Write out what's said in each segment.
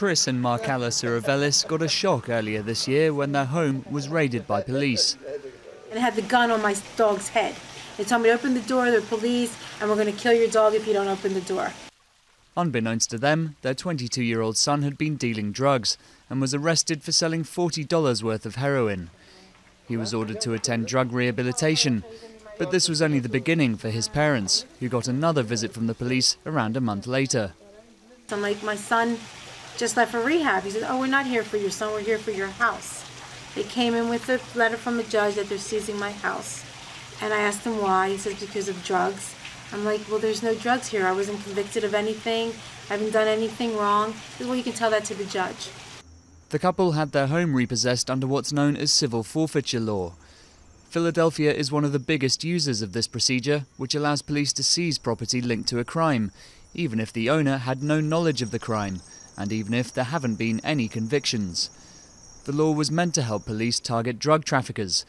Chris and Markela Sourovelis got a shock earlier this year when their home was raided by police. And had the gun on my dog's head. They told me to open the door, they're police, and we're going to kill your dog if you don't open the door. Unbeknownst to them, their 22-year-old son had been dealing drugs and was arrested for selling $40 worth of heroin. He was ordered to attend drug rehabilitation, but this was only the beginning for his parents, who got another visit from the police around a month later. I'm like, my son just left for rehab. He said, oh, we're not here for your son, we're here for your house. They came in with a letter from the judge that they're seizing my house. And I asked him why. He says, because of drugs. I'm like, well, there's no drugs here. I wasn't convicted of anything. I haven't done anything wrong. He said, well, you can tell that to the judge. The couple had their home repossessed under what's known as civil forfeiture law. Philadelphia is one of the biggest users of this procedure, which allows police to seize property linked to a crime, even if the owner had no knowledge of the crime, and even if there haven't been any convictions. The law was meant to help police target drug traffickers,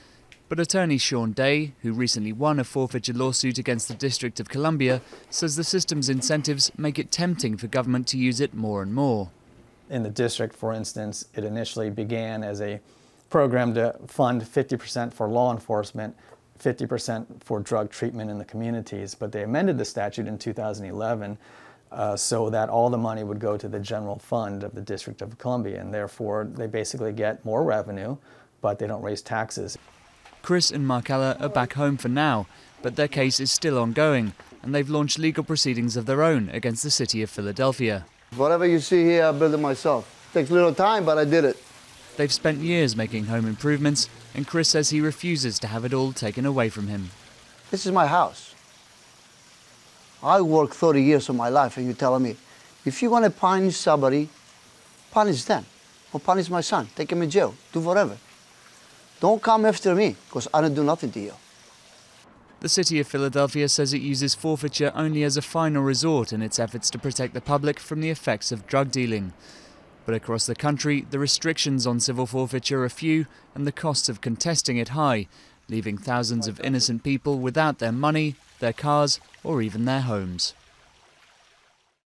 but attorney Sean Day, who recently won a forfeiture lawsuit against the District of Columbia, says the system's incentives make it tempting for government to use it more and more. In the district, for instance, it initially began as a program to fund 50% for law enforcement, 50% for drug treatment in the communities, but they amended the statute in 2011 so that all the money would go to the general fund of the District of Columbia, and therefore they basically get more revenue, but they don't raise taxes. Chris and Markela are back home for now, but their case is still ongoing, and they've launched legal proceedings of their own against the city of Philadelphia. Whatever you see here, I built it myself. Takes a little time, but I did it. They've spent years making home improvements, and Chris says he refuses to have it all taken away from him. This is my house. I worked 30 years of my life, and you're telling me, if you want to punish somebody, punish them. Or punish my son, take him in jail, do whatever. Don't come after me, because I don't do nothing to you. The city of Philadelphia says it uses forfeiture only as a final resort in its efforts to protect the public from the effects of drug dealing. But across the country, the restrictions on civil forfeiture are few and the costs of contesting it high, leaving thousands of innocent people without their money, their cars, or even their homes.